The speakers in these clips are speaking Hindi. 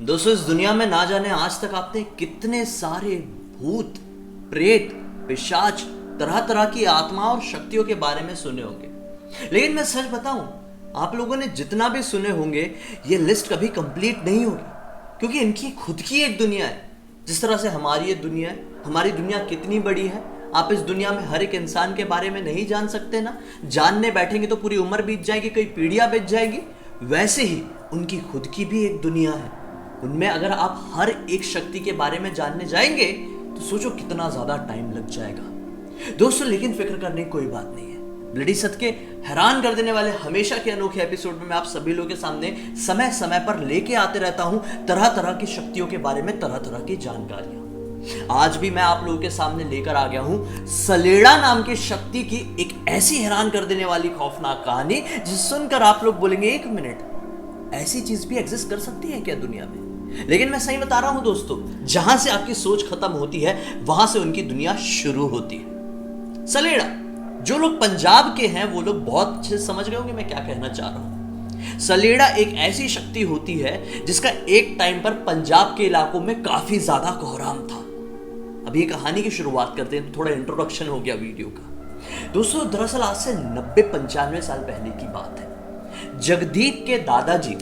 दोस्तों, इस दुनिया में ना जाने आज तक आपने कितने सारे भूत, प्रेत, पिशाच, तरह तरह की आत्मा और शक्तियों के बारे में सुने होंगे। लेकिन मैं सच बताऊं, आप लोगों ने जितना भी सुने होंगे ये लिस्ट कभी कंप्लीट नहीं होगी, क्योंकि इनकी खुद की एक दुनिया है। जिस तरह से हमारी ये दुनिया है, हमारी दुनिया कितनी बड़ी है, आप इस दुनिया में हर एक इंसान के बारे में नहीं जान सकते ना। जानने बैठेंगे तो पूरी उम्र बीत जाएगी, कई पीढ़ियां बीत जाएगी। वैसे ही उनकी खुद की भी एक दुनिया है। उनमें अगर आप हर एक शक्ति के बारे में जानने जाएंगे तो सोचो कितना ज्यादा टाइम लग जाएगा। दोस्तों, लेकिन फिक्र करने की कोई बात नहीं है। ब्लडी सत के हैरान कर देने वाले हमेशा के अनोखे एपिसोड में मैं आप सभी लोगों के सामने समय समय पर लेके आते रहता हूं तरह तरह की शक्तियों के बारे में तरह तरह की जानकारियां। आज भी मैं आप लोगों के सामने लेकर आ गया हूं सलेड़ा नाम की शक्ति की एक ऐसी हैरान कर देने वाली खौफनाक कहानी, जिसे सुनकर आप लोग बोलेंगे, एक मिनट, ऐसी चीज भी एग्जिस्ट कर सकती है क्या दुनिया में? लेकिन मैं सही बता रहा हूं दोस्तों, जहां से आपकी सोच खत्म होती है वहां से उनकी दुनिया शुरू होती है। सलेड़ा, जो लोग पंजाब के हैं वो लोग बहुत अच्छे से समझ गए होंगे मैं क्या कहना चाह रहा हूं। सलेड़ा एक ऐसी शक्ति होती है जिसका एक टाइम पर पंजाब के इलाकों में काफी ज्यादा कोहराम था। अभी कहानी की शुरुआत करते हैं, थोड़ा इंट्रोडक्शन हो गया वीडियो का। दोस्तों, दरअसल आज से 90-95 साल पहले की बात है। जगदीप के दादाजी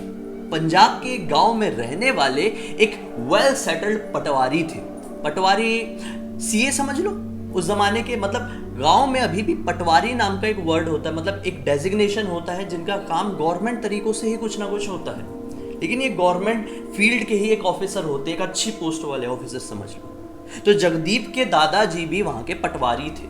पंजाब के गांव में रहने वाले एक वेल सेटल्ड पटवारी थे। पटवारी सीए समझ लो उस जमाने के, मतलब गांव में अभी भी पटवारी नाम का एक वर्ड होता है, मतलब एक डेजिग्नेशन होता है जिनका काम गवर्नमेंट तरीकों से ही कुछ ना कुछ होता है। लेकिन ये गवर्नमेंट फील्ड के ही एक ऑफिसर होते हैं, एक अच्छी पोस्ट वाले ऑफिसर समझ लो। तो जगदीप के दादाजी भी वहां के पटवारी थे।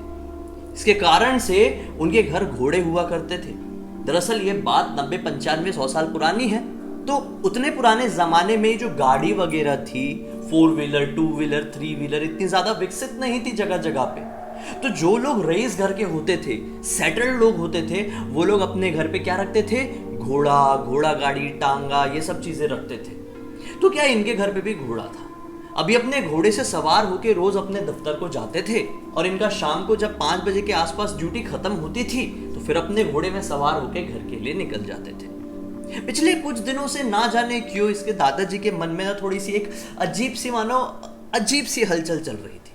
इसके कारण से उनके घर घोड़े हुआ करते थे। दरअसल ये बात 90-95-100 साल पुरानी है। तो उतने पुराने जमाने में जो गाड़ी वगैरह थी, 4 व्हीलर, 2 व्हीलर, 3 व्हीलर इतनी ज्यादा विकसित नहीं थी जगह जगह पे। तो जो लोग रईस घर के होते थे, सेटल्ड लोग होते थे, वो लोग अपने घर पे क्या रखते थे? घोड़ा गाड़ी, टांगा, ये सब चीजें रखते थे। तो क्या इनके घर पे भी घोड़ा था। अभी अपने घोड़े से सवार होकर रोज अपने दफ्तर को जाते थे और इनका शाम को जब 5 बजे के आसपास ड्यूटी खत्म होती थी तो फिर अपने घोड़े में सवार होकर घर के लिए निकल जाते थे। पिछले कुछ दिनों से ना जाने क्यों इसके दादाजी के मन में ना थोड़ी सी एक अजीब सी हलचल चल रही थी।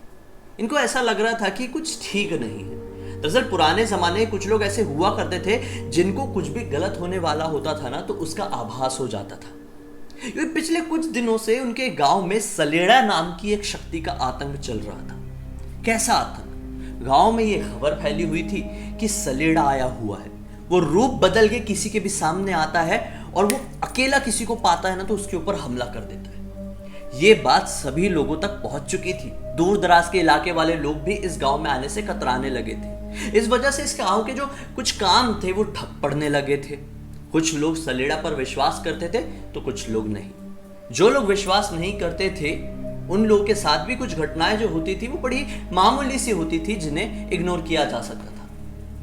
इनको ऐसा लग रहा था कि कुछ ठीक नहीं है। दरअसल पुराने जमाने कुछ लोग ऐसे हुआ करते थे जिनको कुछ भी गलत होने वाला होता था ना तो उसका आभास हो जाता था। क्योंकि पिछले कुछ दिनों से उनके गांव में सलेड़ा नाम की एक शक्ति का आतंक चल रहा था। कैसा आतंक? गांव में ये खबर फैली हुई थी कि सलेड़ा आया हुआ है। वो रूप बदल के किसी के भी सामने आता है और वो अकेला किसी को पाता है ना तो उसके ऊपर हमला कर देता है। ये बात सभी लोगों तक पहुंच चुकी थी। दूर दराज के इलाके वाले लोग भी इस गांव में आने से कतराने लगे थे। इस वजह से इस गांव के जो कुछ काम थे वो ठप पड़ने लगे थे। कुछ लोग सलेड़ा पर विश्वास करते थे तो कुछ लोग नहीं। जो लोग विश्वास नहीं करते थे उन लोगों के साथ भी कुछ घटनाएं जो होती थी वो बड़ी मामूली सी होती थी, जिन्हें इग्नोर किया जा सकता था।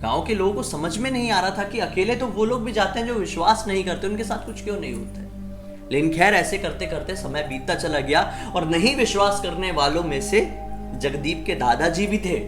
गांव के लोगों को समझ में नहीं आ रहा था कि अकेले तो वो लोग भी जाते हैं जो विश्वास नहीं करते, उनके साथ कुछ क्यों नहीं होता है। लेकिन खैर, ऐसे करते करते समय बीतता चला गया और नहीं विश्वास करने वालों में से जगदीप के दादाजी भी थे,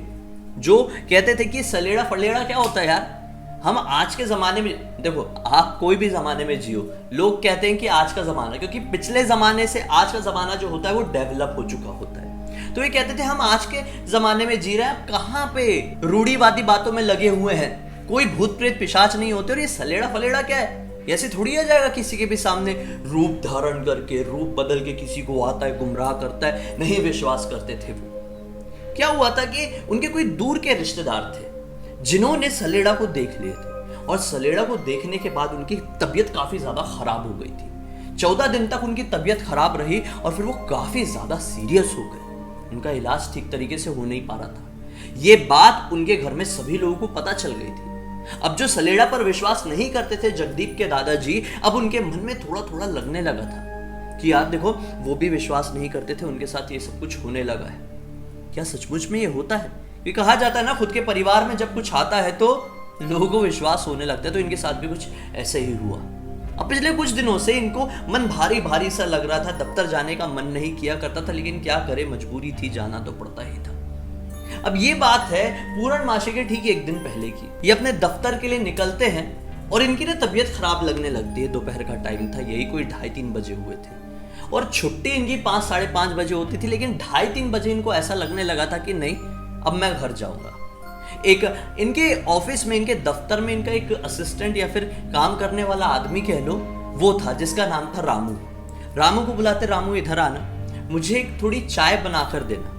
जो कहते थे कि सलेड़ा फलेड़ा क्या होता है यार। हम आज के जमाने में, देखो आप कोई भी जमाने में जियो, लोग कहते हैं कि आज का जमाना, क्योंकि पिछले जमाने से आज का जमाना जो होता है वो डेवलप हो चुका होता है। तो ये कहते थे हम आज के जमाने में जी रहे हैं, कहां पे रूढ़िवादी बातों में लगे हुए हैं, कोई भूत प्रेत पिशाच नहीं होते। और ये सलेड़ा फलेड़ा क्या है? ऐसे थोड़ी आ जाएगा किसी के भी सामने रूप धारण करके, रूप बदल के किसी को आता है, गुमराह करता है। नहीं विश्वास करते थे वो। क्या हुआ था कि उनके कोई दूर के रिश्तेदार थे जिन्होंने सलेड़ा को देख लिए थे और सलेड़ा को देखने के बाद उनकी तबीयत काफी ज्यादा खराब हो गई थी। 14 दिन तक उनकी तबीयत खराब रही और फिर वो काफी ज्यादा सीरियस हो गए। उनका इलाज ठीक तरीके से हो नहीं पा रहा था। ये बात उनके घर में सभी लोगों को पता चल गई थी। अब जो सलेड़ा पर विश्वास नहीं करते थे जगदीप के दादाजी, अब उनके मन में थोड़ा थोड़ा लगने लगा था कि यार देखो, वो भी विश्वास नहीं करते थे, उनके साथ ये सब कुछ होने लगा है। क्या सचमुच में ये होता है? ये कहा जाता है ना, खुद के परिवार में जब कुछ आता है तो लोगों को विश्वास होने लगता है। तो इनके साथ भी कुछ ऐसे ही हुआ। अब पिछले कुछ दिनों से इनको मन भारी भारी सा लग रहा था। दफ्तर जाने का मन नहीं किया करता था, लेकिन क्या करे, मजबूरी थी, जाना तो पड़ता ही था। अब ये बात है पूर्णमासी के ठीक 1 दिन पहले की। ये अपने दफ्तर के लिए निकलते हैं और इनकी ना तबीयत खराब लगने लगती है। दोपहर का टाइम था, यही कोई 2:30-3 बजे हुए थे। और छुट्टी इनकी 5 साढ़े 5 बजे होती थी, लेकिन 2:30-3 बजे इनको ऐसा लगने लगा था कि नहीं, अब मैं घर जाऊंगा। एक इनके ऑफिस में, इनके दफ्तर में इनका एक असिस्टेंट या फिर काम करने वाला आदमी कह लो, वो था जिसका नाम था रामू। रामू को बुलाते, रामू इधर आना, मुझे एक थोड़ी चाय बनाकर देना।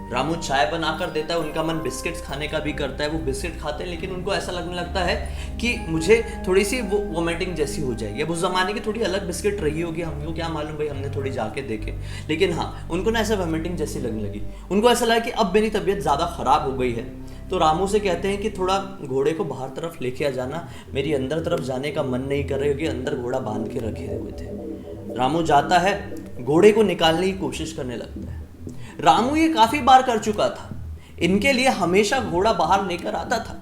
रामू चाय बनाकर देता है, उनका मन बिस्किट्स खाने का भी करता है, वो बिस्किट खाते हैं, लेकिन उनको ऐसा लगने लगता है कि मुझे थोड़ी सी वो वोमिटिंग जैसी हो जाएगी। अब उस जमाने की थोड़ी अलग बिस्किट रही होगी, हमको क्या मालूम भाई, हमने थोड़ी जाके देखे, लेकिन हाँ उनको ना ऐसा वोमिटिंग जैसी लगने लगी। उनको ऐसा लगा कि अब मेरी तबीयत ज़्यादा ख़राब हो गई है, तो रामू से कहते हैं कि थोड़ा घोड़े को बाहर तरफ लेके आ जाना, मेरी अंदर तरफ जाने का मन नहीं कर रही, क्योंकि अंदर घोड़ा बांध के रखे हुए थे। रामू जाता है, घोड़े को निकालने की कोशिश करने लगता है। रामू ये काफी बार कर चुका था, इनके लिए हमेशा घोड़ा बाहर लेकर आता था,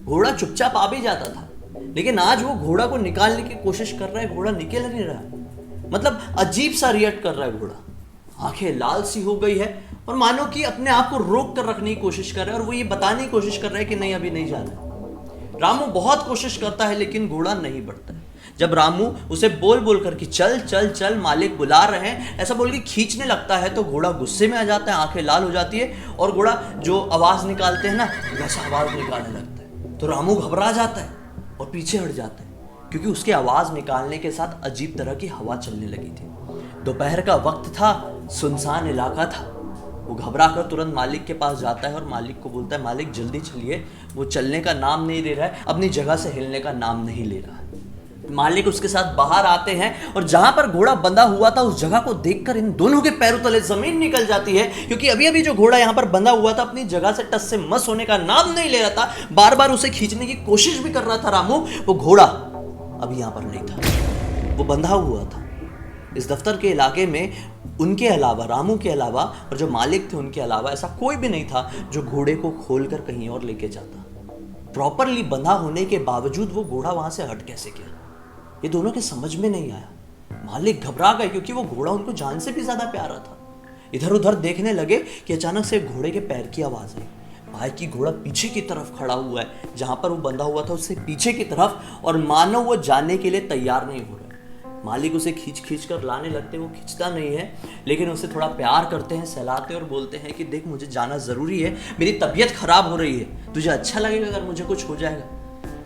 घोड़ा चुपचाप आ भी जाता था, लेकिन आज वो घोड़ा को निकालने की कोशिश कर रहा है, घोड़ा निकल नहीं रहा, मतलब अजीब सा रिएक्ट कर रहा है घोड़ा, आंखें लाल सी हो गई है और मानो कि अपने आप को रोक कर रखने की कोशिश कर रहा है, और वो ये बताने की कोशिश कर रहा है कि नहीं अभी नहीं जाना है। रामू बहुत कोशिश करता है, लेकिन घोड़ा नहीं बढ़ता है। जब रामू उसे बोल बोल कर कि चल चल चल, मालिक बुला रहे हैं, ऐसा बोल के खींचने लगता है, तो घोड़ा गुस्से में आ जाता है, आंखें लाल हो जाती है, और घोड़ा जो आवाज निकालते हैं ना, वैसा आवाज निकालने लगता है। तो रामू घबरा जाता है और पीछे हट जाता है, क्योंकि उसके आवाज निकालने के साथ अजीब तरह की हवा चलने लगी थी। दोपहर का वक्त था, सुनसान इलाका था। वो घबरा कर तुरंत मालिक के पास जाता है और मालिक को बोलता है, मालिक जल्दी चलिए, वो चलने का नाम नहीं ले रहा है, अपनी जगह से हिलने का नाम नहीं ले रहा है। मालिक उसके साथ बाहर आते हैं, और जहां पर घोड़ा बंधा हुआ था उस जगह को देखकर इन दोनों के पैरों तले जमीन निकल जाती है, क्योंकि अभी अभी जो घोड़ा यहां पर बंधा हुआ था अपनी जगह से टस से मस होने का नाम नहीं ले रहा था, बार बार उसे खींचने की कोशिश भी कर रहा था रामू। वो घोड़ा अभी यहां पर नहीं था, वो बंधा हुआ था। इस दफ्तर के इलाके में उनके अलावा, रामू के अलावा, और जो मालिक थे उनके अलावा ऐसा कोई भी नहीं था जो घोड़े को खोलकर कहीं और लेके जाता। प्रॉपरली बंधा होने के बावजूद वो घोड़ा वहां से हट कैसे गया, ये दोनों के समझ में नहीं आया। मालिक घबरा गए, क्योंकि वो घोड़ा उनको जान से भी ज्यादा प्यारा था। इधर उधर देखने लगे कि अचानक से घोड़े के पैर की आवाज आई। पाए कि घोड़ा पीछे की तरफ खड़ा हुआ है, जहां पर वो बंधा हुआ था उससे पीछे की तरफ, और मानो वो जाने के लिए तैयार नहीं हो रहा है। मालिक उसे खींच खींच कर लाने लगते, वो खींचता नहीं है, लेकिन उसे थोड़ा प्यार करते हैं, सहलाते और बोलते हैं कि देख मुझे जाना जरूरी है, मेरी तबीयत खराब हो रही है, तुझे अच्छा लगेगा अगर मुझे कुछ हो जाएगा।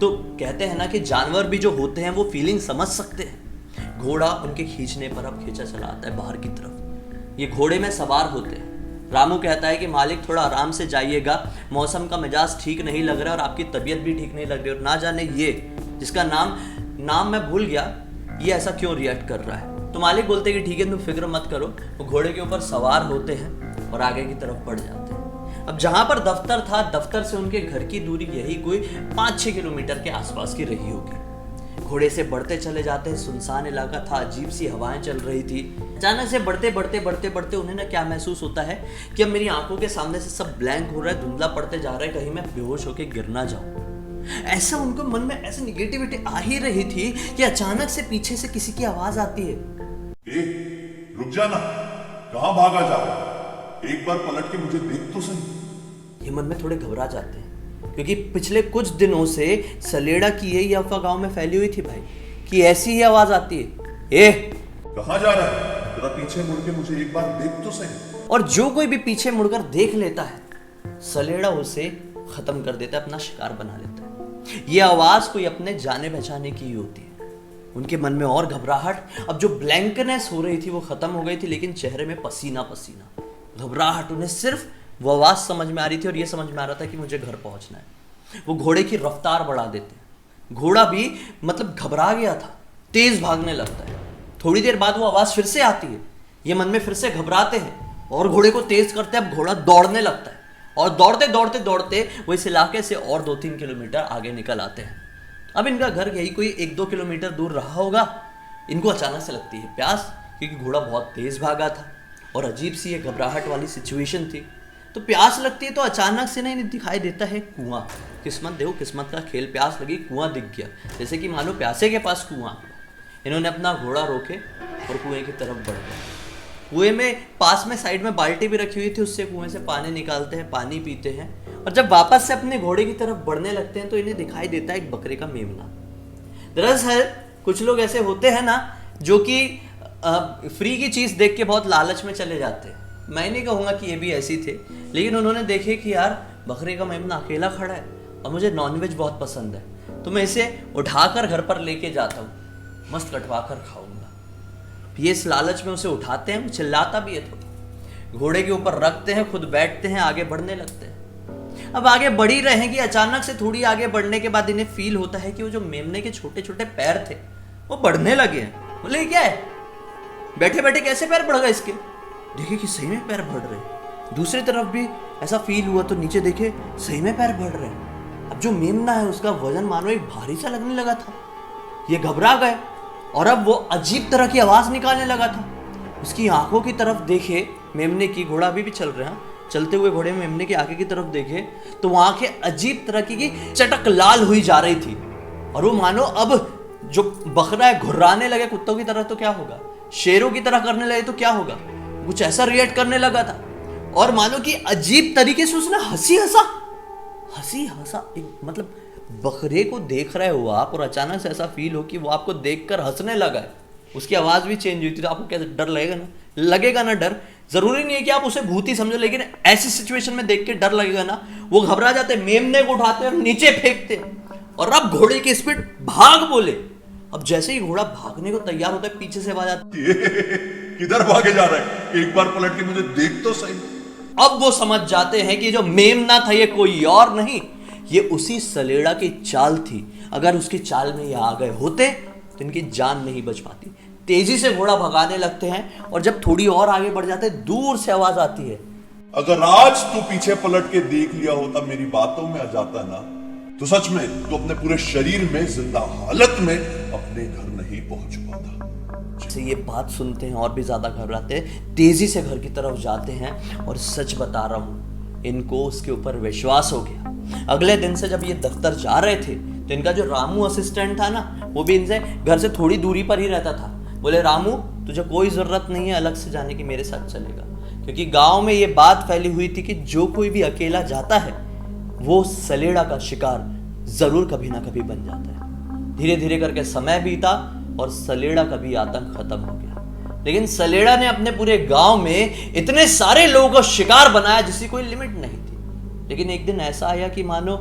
तो कहते हैं ना कि जानवर भी जो होते हैं वो फीलिंग समझ सकते हैं। घोड़ा उनके खींचने पर अब खींचा चला आता है बाहर की तरफ। ये घोड़े में सवार होते हैं। रामू कहता है कि मालिक थोड़ा आराम से जाइएगा, मौसम का मिजाज ठीक नहीं लग रहा है और आपकी तबीयत भी ठीक नहीं लग रही, और ना जाने ये जिसका नाम मैं भूल गया, ये ऐसा क्यों रिएक्ट कर रहा है। तो मालिक बोलते हैं कि ठीक है तुम फिक्र मत करो। वो घोड़े के ऊपर सवार होते हैं और आगे की तरफ बढ़ जाते हैं। अब जहां पर दफ्तर था, दफ्तर से उनके घर की दूरी यही कोई 5-6 किलोमीटर के आसपास की रही होगी। घोड़े से बढ़ते चले जाते हैं, सुनसान इलाका था, अजीब सी हवाएं चल रही थी। अचानक से बढ़ते बढ़ते बढ़ते बढ़ते उन्हें ना क्या महसूस होता है कि अब मेरी आंखों के सामने से सब ब्लैंक हो रहा है, धुंधला पड़ते जा रहा है, कहीं मैं बेहोश होकर गिर ना जाऊं। ऐसा उनको मन में ऐसी निगेटिविटी आ ही रही थी कि अचानक से पीछे से किसी की आवाज आती है, रुक जाना, कहां भागा जा रहा है? एक बार पलट के मुझे देख तो सही। ये मन में थोड़े घबरा जाते हैं, क्योंकि पिछले कुछ दिनों से सलेड़ा की यही अफवाह गांव में फैली हुई थी भाई, कि ऐसी ही आवाज आती है, कहां जा रहा है? जरा पीछे मुड़ के मुझे एक बार देख तो सही। और जो कोई भी पीछे मुड़कर देख लेता है, सलेड़ा उसे खत्म कर देता है, अपना शिकार बना लेता है। ये आवाज कोई अपने जाने पहचाने की ही होती है। उनके मन में और घबराहट, अब जो ब्लैंकनेस हो रही थी वो खत्म हो गई थी, लेकिन चेहरे में पसीना पसीना, घबराहट। उन्हें सिर्फ वो आवाज समझ में आ रही थी और ये समझ में आ रहा था कि मुझे घर पहुंचना है। वो घोड़े की रफ्तार बढ़ा देते हैं। घोड़ा भी मतलब घबरा गया था, तेज भागने लगता है। थोड़ी देर बाद वो आवाज फिर से आती है, ये मन में फिर से घबराते हैं और घोड़े को तेज करते हैं। अब घोड़ा दौड़ने लगता है और दौड़ते दौड़ते दौड़ते वो इस इलाके से और 2-3 किलोमीटर आगे निकल आते हैं। अब इनका घर यही कोई 1-2 किलोमीटर दूर रहा होगा। इनको अचानक से लगती है प्यास, क्योंकि घोड़ा बहुत तेज भागा था और अजीब सी ये घबराहट वाली सिचुएशन थी। तो प्यास लगती है तो अचानक से ना इन्हें दिखाई देता है कुआं। किस्मत देखो, किस्मत का खेल, प्यास लगी, कुआं दिख गया, जैसे कि मानो प्यासे के पास कुआं। इन्होंने अपना घोड़ा रोके और कुएं की तरफ बढ़ गए। कुएं में पास में साइड में बाल्टी भी रखी हुई थी, उससे कुएं से पानी निकालते हैं, पानी पीते हैं, और जब वापस से अपने घोड़े की तरफ बढ़ने लगते हैं तो इन्हें दिखाई देता है एक बकरे का मेमना। दरअसल कुछ लोग ऐसे होते हैं ना जो कि फ्री की चीज़ देख के बहुत लालच में चले जाते हैं। मैं नहीं कहूँगा कि ये भी ऐसी थे, लेकिन उन्होंने देखे कि यार बकरे का मेमना अकेला खड़ा है और मुझे नॉनवेज बहुत पसंद है, तो मैं इसे उठाकर घर पर लेके जाता हूँ, मस्त कटवा कर खाऊंगा। ये इस लालच में उसे उठाते हैं, चिल्लाता भी है थोड़ा, घोड़े के ऊपर रखते हैं, खुद बैठते हैं, आगे बढ़ने लगते हैं। अब आगे बढ़ी रहेंगी, अचानक से थोड़ी आगे बढ़ने के बाद इन्हें फील होता है कि वो जो मेमने के छोटे छोटे पैर थे वो बढ़ने लगे हैं। बोले क्या है, बैठे बैठे कैसे पैर बढ़ गए इसके? देखे कि सही में पैर बढ़ रहे हैं। दूसरी तरफ भी ऐसा फील हुआ तो नीचे देखे सही में पैर बढ़ रहे हैं। अब जो मेमना है उसका वजन मानो एक भारी सा लगने लगा था। ये घबरा गए और अब वो अजीब तरह की आवाज निकालने लगा था। उसकी आंखों की तरफ देखे मेमने की, घोड़ा अभी भी चल रहा है, चलते हुए घोड़े में मेमने की आंखें की तरफ देखे तो वो आंखें अजीब तरह की चटक लाल हुई जा रही थी। और वो मानो अब जो बकरा है घुर्राने लगे कुत्तों की तरह तो क्या होगा, शेरों की तरह करने लगे तो क्या होगा, कुछ ऐसा रिएक्ट करने लगा था। और मानो कि अजीब तरीके से उसने हंसी हंसा एक मतलब बकरे को देख रहे हो आप और अचानक से ऐसा फील हो कि वो आपको देखकर हंसने लगा है। उसकी आवाज भी चेंज हुई थी, तो आपको क्या डर लगेगा ना डर। जरूरी नहीं है कि आप उसे भूत ही समझो, लेकिन ऐसी सिचुएशन में देख के डर लगेगा ना। वो घबरा जाते, मेमने को उठाते और नीचे फेंकते और अब घोड़े की स्पीड भाग बोले। अब जैसे ही घोड़ा भागने को तैयार होता है, पीछे से आवाज आती है, किधर भागे जा रहा है, एक बार पलट के मुझे देख तो सही। अब वो समझ जाते हैं कि जो मेमना था ये कोई और नहीं, ये उसी सलेड़ा की चाल थी। अगर उसकी चाल में ये आ गए होते तो इनकी जान नहीं बच पाती। तेजी से घोड़ा भगाने लगते हैं और जब थोड़ी और आगे बढ़ जाते हैं, दूर से आवाज आती है, अगर आज तू पीछे पलट के देख लिया होता, मेरी बातों में आ जाता ना, तो सच में तू अपने पूरे शरीर में जिंदा हालत में अपने घर नहीं पहुंच पाता। से ये बात सुनते हैं और भी ज्यादा घबराते हैं, तेजी से घर की तरफ जाते हैं। और सच बता रहा हूं, इनको उसके ऊपर विश्वास हो गया। अगले दिन से जब ये दफ्तर जा रहे थे तो इनका जो रामू असिस्टेंट था ना, वो भी इनसे घर से थोड़ी दूरी पर ही रहता था। बोले रामू, तुझे कोई जरूरत नहीं है अलग से जाने की, मेरे साथ चलेगा। क्योंकि गांव में ये बात फैली हुई थी कि जो कोई भी अकेला जाता है वो सलेड़ा का शिकार जरूर कभी ना कभी बन जाता है। धीरे धीरे करके समय बीता और सलेड़ा का भी आतंक खत्म हो गया। लेकिन सलेड़ा ने अपने पूरे गांव में इतने सारे लोगों को शिकार बनाया जिसकी कोई लिमिट नहीं थी। लेकिन एक दिन ऐसा आया कि मानो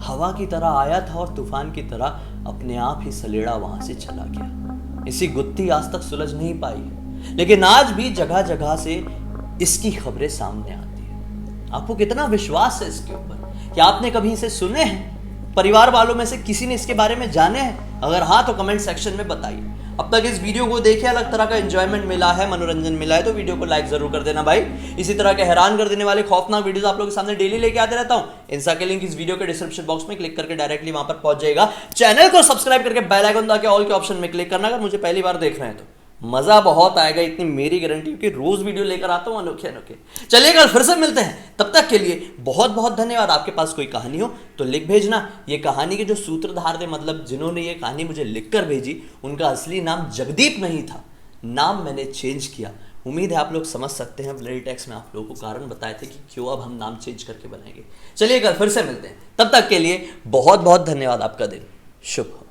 हवा की तरह आया था और तूफान की तरह अपने आप ही सलेड़ा वहां से चला गया। इसी गुत्थी आज तक सुलझ नहीं पाई है, लेकिन आज भी जगह जगह से इसकी खबरें सामने आती है। आपको कितना विश्वास है इसके ऊपर? क्या आपने कभी इसे सुने हैं? परिवार वालों में से किसी ने इसके बारे में जाने हैं? अगर हाँ तो कमेंट सेक्शन में बताइए। अब तक इस वीडियो को देखे, अलग तरह का एंजॉयमेंट मिला है, मनोरंजन मिला है, तो वीडियो को लाइक जरूर कर देना भाई। इसी तरह के हैरान कर देने वाले खौफनाक वीडियोस आप लोगों के सामने डेली लेके आते रहता हूं। इंस्टा के लिंक इस वीडियो के डिस्क्रिप्शन बॉक्स में क्लिक करके डायरेक्टली वहां पर पहुंच जाएगा। चैनल को सब्सक्राइब करके बेल आइकन दबा के ऑल के ऑप्शन में क्लिक करना अगर मुझे पहली बार देख रहे हैं तो। मजा बहुत आएगा, इतनी मेरी गारंटी कि रोज वीडियो लेकर आता हूं अनोखे अनोखे। चलिए कल फिर से मिलते हैं, तब तक के लिए बहुत बहुत धन्यवाद। आपके पास कोई कहानी हो तो लिख भेजना। ये कहानी के जो सूत्रधार थे, मतलब जिन्होंने ये कहानी मुझे लिखकर भेजी, उनका असली नाम जगदीप नहीं था, नाम मैंने चेंज किया। उम्मीद है आप लोग समझ सकते हैं। ब्लडी टेक्स्ट में आप लोगों को कारण बताए थे कि क्यों अब हम नाम चेंज करके बनाएंगे। चलिए कल फिर से मिलते हैं, तब तक के लिए बहुत बहुत धन्यवाद। आपका दिन शुभ हो।